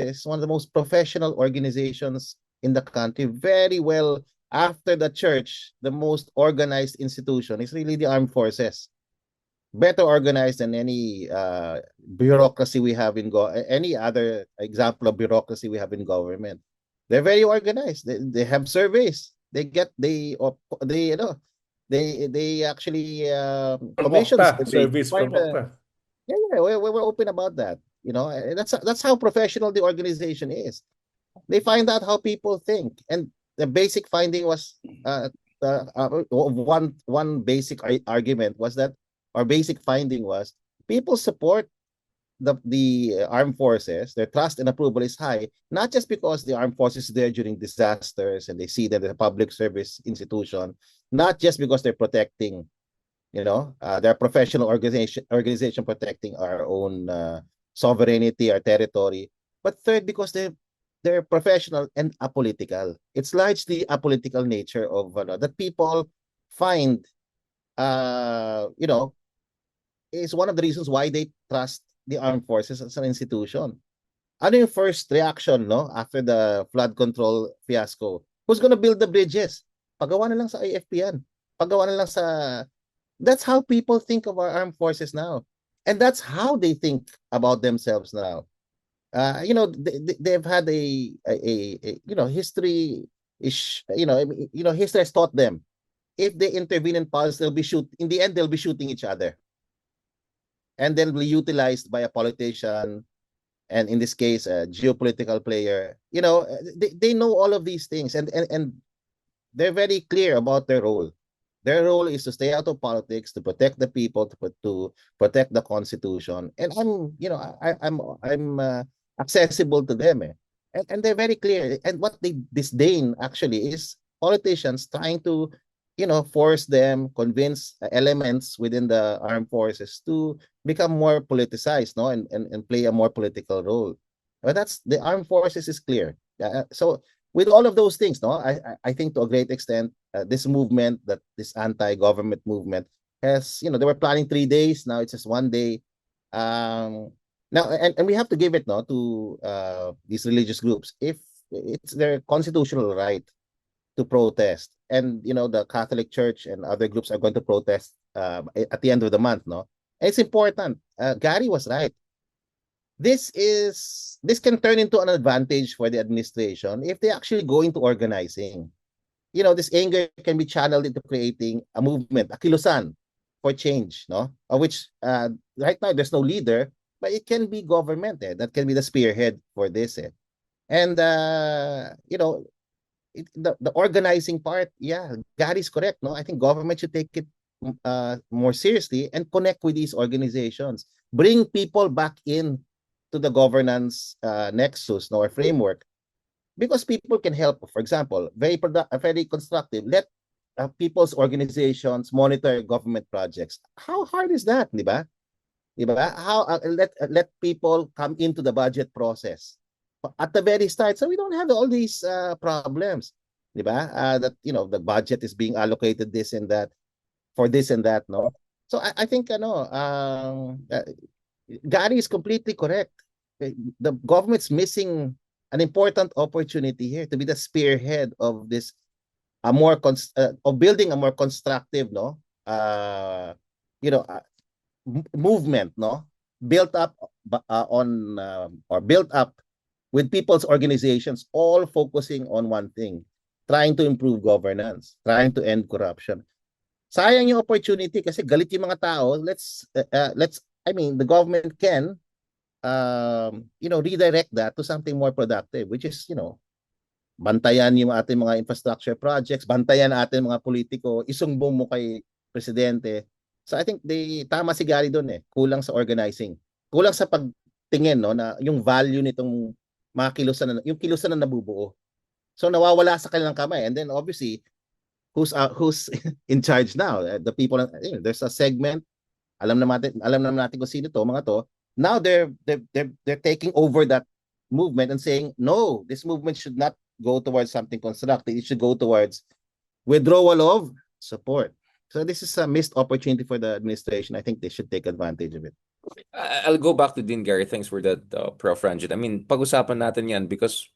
is one of the most professional organizations in the country. Very well, after the church, the most organized institution is really the armed forces. Better organized than any bureaucracy we have in any other example of bureaucracy we have in government. They're very organized. They have surveys. They they actually commissions Promokta, surveys. service Quite promokta. yeah, we're open about that. You know, that's how professional the organization is. They find out how people think, and the basic finding was one basic argument was that our basic finding was people support the armed forces. Their trust and approval is high, not just because the armed forces is there during disasters and they see that the public service institution, not just because they're protecting, their professional organization protecting our own sovereignty, our territory, but third, because they're professional and apolitical. It's largely apolitical nature of that people find, you know, is one of the reasons why they trust the armed forces as an institution. Ano yung first reaction, no, after the flood control fiasco? Who's gonna build the bridges? Pagawa na lang sa AFP yan. Pagawa na lang sa... That's how people think of our armed forces now. And that's how they think about themselves now. They've had history is, history has taught them. If they intervene in politics, in the end, they'll be shooting each other. And then be utilized by a politician, and in this case, a geopolitical player. They know all of these things, and they're very clear about their role. Their role is to stay out of politics, to protect the people, to protect the Constitution. And I'm accessible to them, and they're very clear. And what they disdain actually is politicians trying to, force them, convince elements within the armed forces to become more politicized, no, and play a more political role. But that's the armed forces is clear. So with all of those things, no, I think to a great extent, this movement, this anti-government movement, has, they were planning 3 days. Now it's just 1 day. Now, and we have to give it, no, to these religious groups. If it's their constitutional right to protest, and the Catholic Church and other groups are going to protest at the end of the month, no, and it's important. Gary was right. This can turn into an advantage for the administration if they actually go into organizing. This anger can be channeled into creating a movement, a kilusan for change, no? Of which right now there's no leader, but it can be government that can be the spearhead for this. And the organizing part, yeah, Gary's correct, no? I think government should take it more seriously and connect with these organizations. Bring people back in to the governance nexus, no, or framework, because people can help. For example, very constructive. Let people's organizations monitor government projects. How hard is that, di ba? Di ba? How let people come into the budget process at the very start, so we don't have all these problems, di ba? That the budget is being allocated this and that for this and that, no. So I think Gary is completely correct. The government's missing an important opportunity here to be the spearhead of this of building a more constructive, no, movement, no, built up built up with people's organizations, all focusing on one thing, trying to improve governance, trying to end corruption. Sayang yung opportunity kasi galit yung mga tao. The government can redirect that to something more productive, which is, bantayan yung ating mga infrastructure projects, bantayan ating mga politiko, isumbong mo kay presidente. So I think tama si Gary doon kulang sa organizing. Kulang sa pagtingin, no, na yung value nitong mga yung kilusan na nabubuo. So nawawala sa kanilang kamay, and then obviously who's in charge now? The people, there's a segment, alam naman natin kung sino to, mga to. Now they're taking over that movement and saying, no, this movement should not go towards something constructive. It should go towards withdrawal of support. So this is a missed opportunity for the administration. I think they should take advantage of it. I'll go back to Dean Gary. Thanks for that, Prof. Ranjit. I mean, pag-usapan natin yan because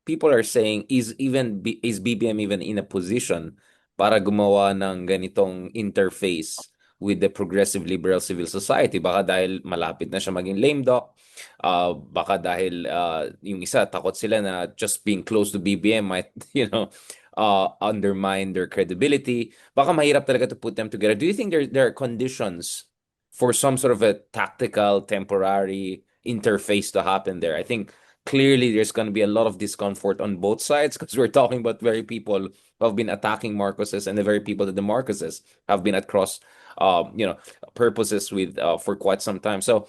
people are saying, is BBM even in a position para gumawa ng ganitong interface with the progressive liberal civil society? Baka dahil malapit na siya maging lame duck. Baka dahil yung isa, takot sila na just being close to BBM might, undermine their credibility. Baka mahirap talaga to put them together. Do you think there are conditions for some sort of a tactical, temporary interface to happen there? I think clearly there's going to be a lot of discomfort on both sides because we're talking about very people who have been attacking Marcoses and the very people that the Marcoses have been at cross, purposes with for quite some time. So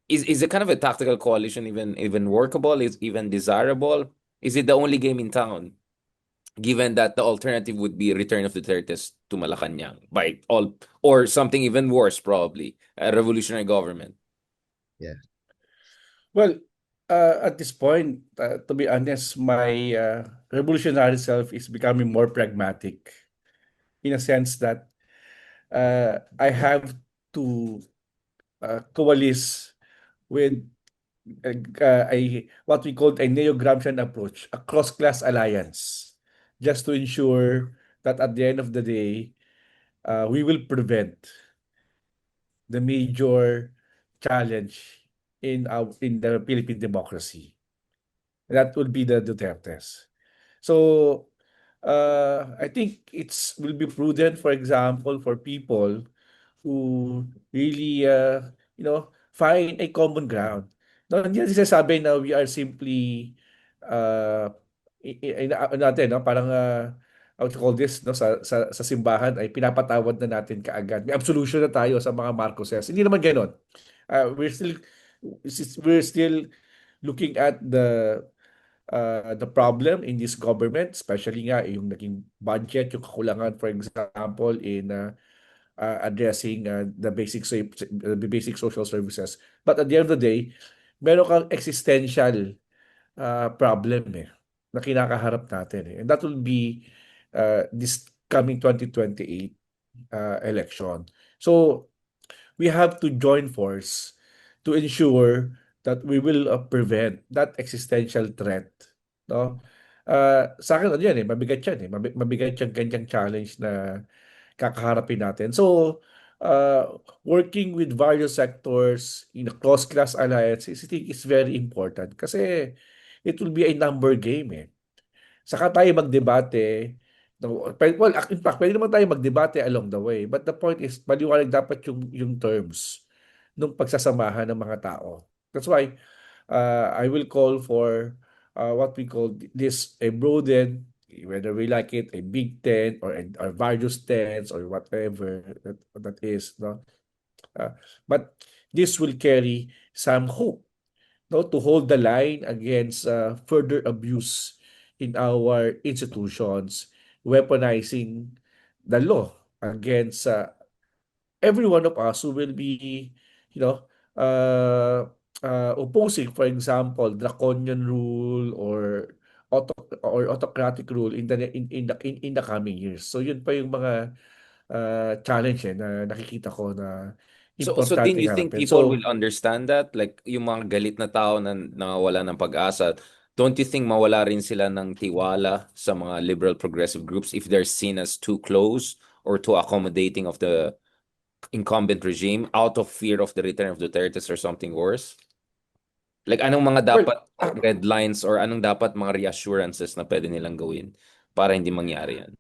is it kind of a tactical coalition even workable? Is even desirable? Is it the only game in town? Given that the alternative would be return of Duterte's to Malacanang by all, or something even worse, probably a revolutionary government. Yeah. Well, at this point, to be honest, my revolutionary self is becoming more pragmatic in a sense that I have to coalesce with a what we call a neo-Gramscian approach, a cross-class alliance, just to ensure that at the end of the day, we will prevent the major challenge in the Philippine democracy. That would be the Dutertes. So I think it's will be prudent, for example, for people who really find a common ground. No, hindi natin sinasabi na we are simply uh, natin, no? Parang how to call this, no? Sa simbahan ay pinapatawad na natin kaagad. May absolution na tayo sa mga Marcoses. Hindi naman ganoon. We're still looking at the problem in this government, especially nga yung naging budget, yung kakulangan, for example, in addressing the basic social services. But at the end of the day, meron kang existential problem na kinakaharap natin eh. And that will be this coming 2028 election. So we have to join force to ensure that we will prevent that existential threat, no? Sa akin ano yan eh, mabigat yan eh. Mabigat yung ganyang challenge na kakaharapin natin. So, working with various sectors in a cross-class alliance, I think is very important kasi it will be a number game eh. Saka tayo magdebate. No, well, in fact, pwede naman tayo magdebate along the way. But the point is, maliwanag dapat yung terms ng pagsasamahan ng mga tao. That's why I will call for what we call this a broadened, whether we like it, a big tent or various tents or whatever that is. No? But this will carry some hope, no, to hold the line against further abuse in our institutions, weaponizing the law against every one of us who will be, you know, opposing, for example, draconian rule or autocratic rule in the coming years. So yun pa yung mga challenge na nakikita ko na So Dean, importante you think harapin. people will So understand that? Like, yung mga galit na tao na nawala ng pag-asa, don't you think mawala rin sila ng tiwala sa mga liberal progressive groups if they're seen as too close or too accommodating of the incumbent regime out of fear of the return of Duterte or something worse? Like, anong mga well, dapat red lines or anong dapat mga reassurances na pwede nilang gawin para hindi mangyari yan?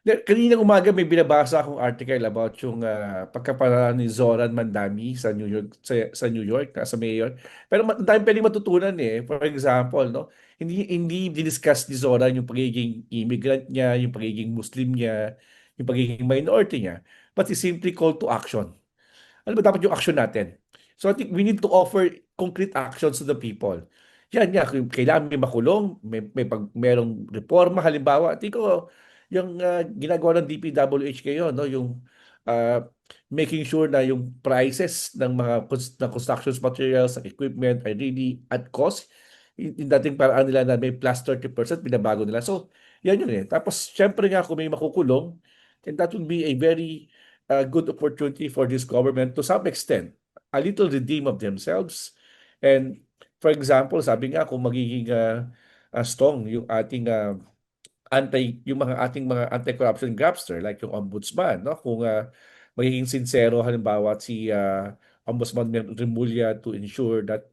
Kanina umaga may binabasa akong article about yung pagkapanalo ni Zoran Mandami sa New York sa New York sa mayor. Pero ang dami pwedeng matutunan eh. For example, no, hindi diniscuss ni Zoran yung pagiging immigrant niya, yung pagiging Muslim niya, yung pagiging minority niya, but he simply called to action. Ano ba dapat yung action natin? So I think we need to offer concrete actions to the people. Yan nga, kung kailangan may makulong, merong reforma halimbawa. Tingin ko yung ginagawa ng DPWH ngayon, no, yung uh, making sure na yung prices ng mga ng construction materials, ng equipment ay really at cost. Yung dating paraan nila na may plus 30%, binabago nila. So, yan yun eh. Tapos, syempre nga kung may makukulong, then that will be a very good opportunity for this government to some extent. a little redeem of themselves. And for example, sabi nga kung magiging strong yung ating yung mga ating mga anti-corruption grabster like yung ombudsman, no? Kung magiging sincero halimbawa si Ombudsman Remulla to ensure that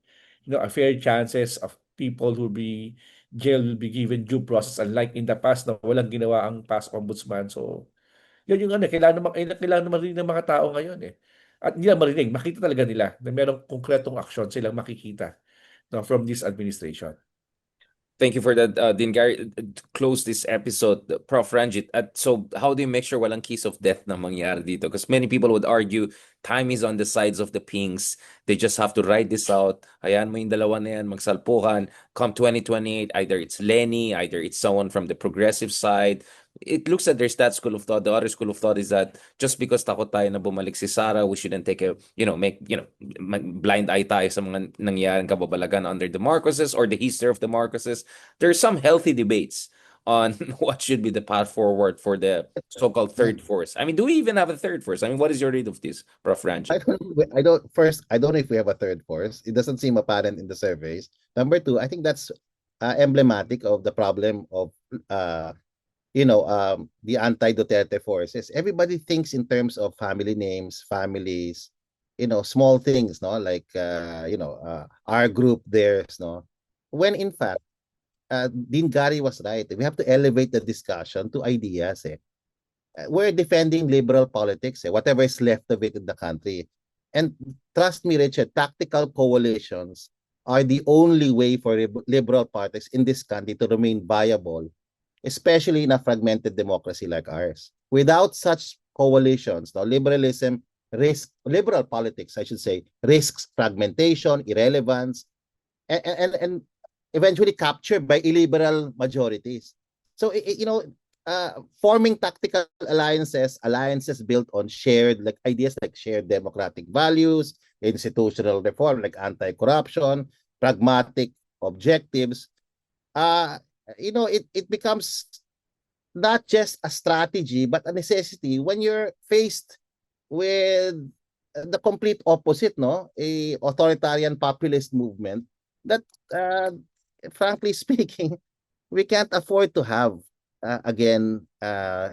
a fair chances of people who be jailed will be given due process unlike in the past na walang ginawa ang past ombudsman. So yun yung kailangan naman rin ng mga tao ngayon eh. At hindi lang marinig, makita talaga nila na merong konkretong aksyon silang makikita, no, from this administration. Thank you for that, Dean Gary. To close this episode, Prof. Ranjit. So, how do you make sure walang kiss of death na mangyari dito? Because many people would argue time is on the sides of the Pings. They just have to ride this out. Ayan mo yung dalawa na yan, magsalpukan. Come 2028, either it's Lenny, either it's someone from the progressive side. It looks like there's that school of thought. The other school of thought is that just because takot tayo na bumalik si Sara, we shouldn't take blind eye tayo sa mga nangyaring kababalagan under the Marcoses or the history of the Marcoses. There are some healthy debates on what should be the path forward for the so-called third force. I mean, do we even have a third force? I mean, what is your read of this, Prof. Ranjit? I don't know if we have a third force. It doesn't seem apparent in the surveys. Number two, I think that's emblematic of the problem of the anti-Duterte forces. Everybody thinks in terms of family names, families, small things, no, like our group, theirs, no. When in fact, Dean Gary was right. We have to elevate the discussion to ideas. We're defending liberal politics, whatever is left of it in the country. And trust me, Richard, tactical coalitions are the only way for liberal parties in this country to remain viable, especially in a fragmented democracy like ours. Without such coalitions, liberal politics, I should say, risks fragmentation, irrelevance, and eventually captured by illiberal majorities. So, forming tactical alliances built on shared ideas like shared democratic values, institutional reform like anti-corruption, pragmatic objectives, it becomes not just a strategy but a necessity when you're faced with the complete opposite, a authoritarian populist movement that frankly speaking we can't afford to have again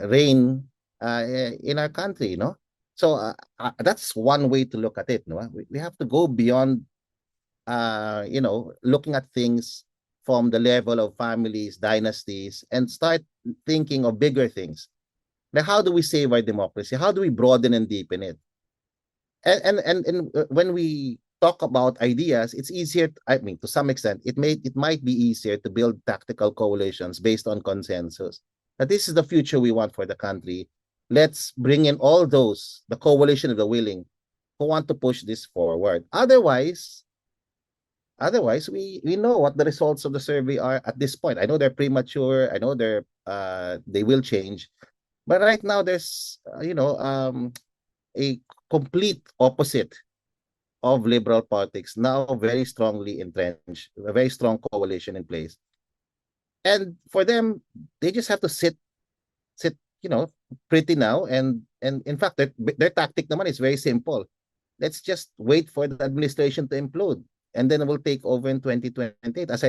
reign in our country, so that's one way to look at it, we have to go beyond looking at things from the level of families, dynasties, and start thinking of bigger things. Like, how do we save our democracy? How do we broaden and deepen it? And when we talk about ideas, it's easier. I mean, to some extent, it might be easier to build tactical coalitions based on consensus. That this is the future we want for the country. Let's bring in all those, the coalition of the willing, who want to push this forward. Otherwise, we know what the results of the survey are at this point. I know they're premature. I know they will change, but right now there's a complete opposite of liberal politics now very strongly entrenched, a very strong coalition in place, and for them they just have to sit pretty now, and in fact their tactic naman is very simple. Let's just wait for the administration to implode, and then we'll take over in 2028, as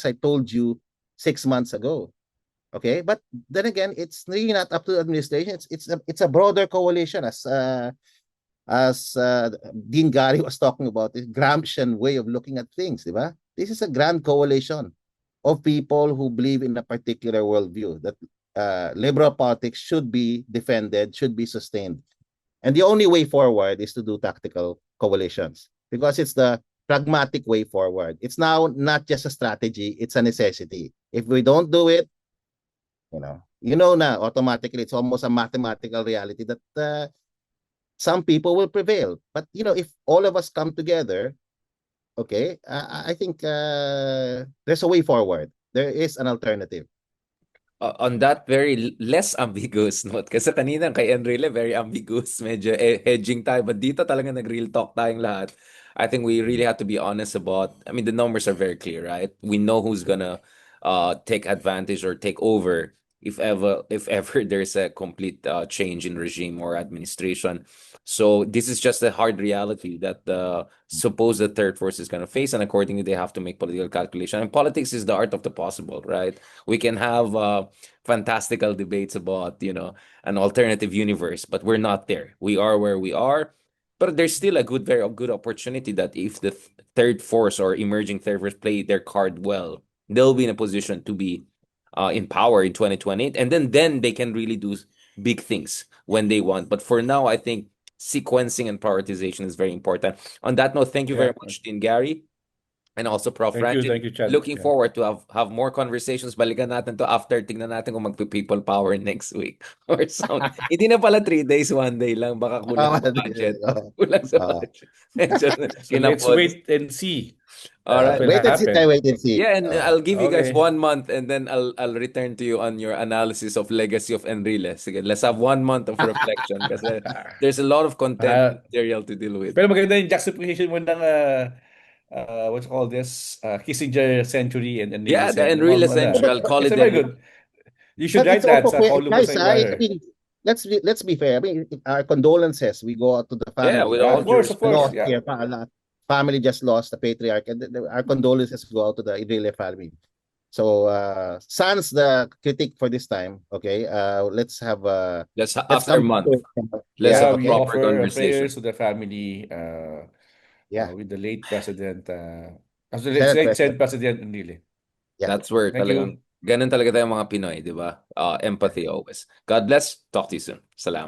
I told you 6 months ago. Okay, but then again, it's really not up to the administration. It's a broader coalition, as Dean Gary was talking about, this Gramscian way of looking at things, diba? This is a grand coalition of people who believe in a particular worldview that liberal politics should be defended, should be sustained. And the only way forward is to do tactical coalitions because it's the pragmatic way forward. It's now not just a strategy, it's a necessity. If we don't do it, now automatically it's almost a mathematical reality that some people will prevail. But if all of us come together, okay, I think there's a way forward. There is an alternative. On that very less ambiguous note, kasi kanina kay Enrile, very ambiguous, medyo hedging tayo, but dito talaga nag-real talk tayong lahat. I think we really have to be honest about, the numbers are very clear, right? We know who's gonna take advantage or take over if ever there's a complete change in regime or administration. So this is just a hard reality that the supposed third force is going to face, and accordingly they have to make political calculation. And politics is the art of the possible, right? We can have fantastical debates about an alternative universe, but we're not there. We are where we are. But there's still a very good opportunity that if the third force or emerging third force play their card well, they'll be in a position to be in power in 2028, and then they can really do big things when they want. But for now, I think sequencing and prioritization is very important. On that note, thank you very Yeah. much, Dean Gary, and also Prof. Thank Ranjit. you, Chad. Looking Yeah. forward to have more conversations. Balikan natin to after. Tignan natin kung magpi-people power next week or something. Hindi na pala 3 days, 1 day lang. Baka kulang sa budget. Kulang sa budget. Medyo So let's kinapos. wait and see All right. what will Wait and see, happen. wait and see. Yeah, and I'll give you guys okay. 1 month, and then I'll return to you on your analysis of legacy of Enrile. Sige, let's have 1 month of reflection kasi there's a lot of content material to deal with. Pero maganda yung juxtaposition mo ng what's called this Kissinger century and Enrile Yeah, the century. Enrile Wala. century. I'll call It's it very the good. You should But write it's that also sa column mo guys, sa I Inquirer. mean, let's be fair. I mean, our condolences. We go out to the family. Yeah, with Yeah, all of due course, respect. Lost yeah. here. Family just lost the patriarch, and our condolences go out to the Enrile family. So, sans the critique for this time, okay. Let's have Let's let's after a come month. to- Let's Yeah, have a we proper offer conversation. prayers to the family Yeah. with the late president, Senate late President. President Enrile. Yeah. That's where Thank talagang ganun talaga tayo mga Pinoy, di ba? Empathy always. God bless. Talk to you soon. Salamat.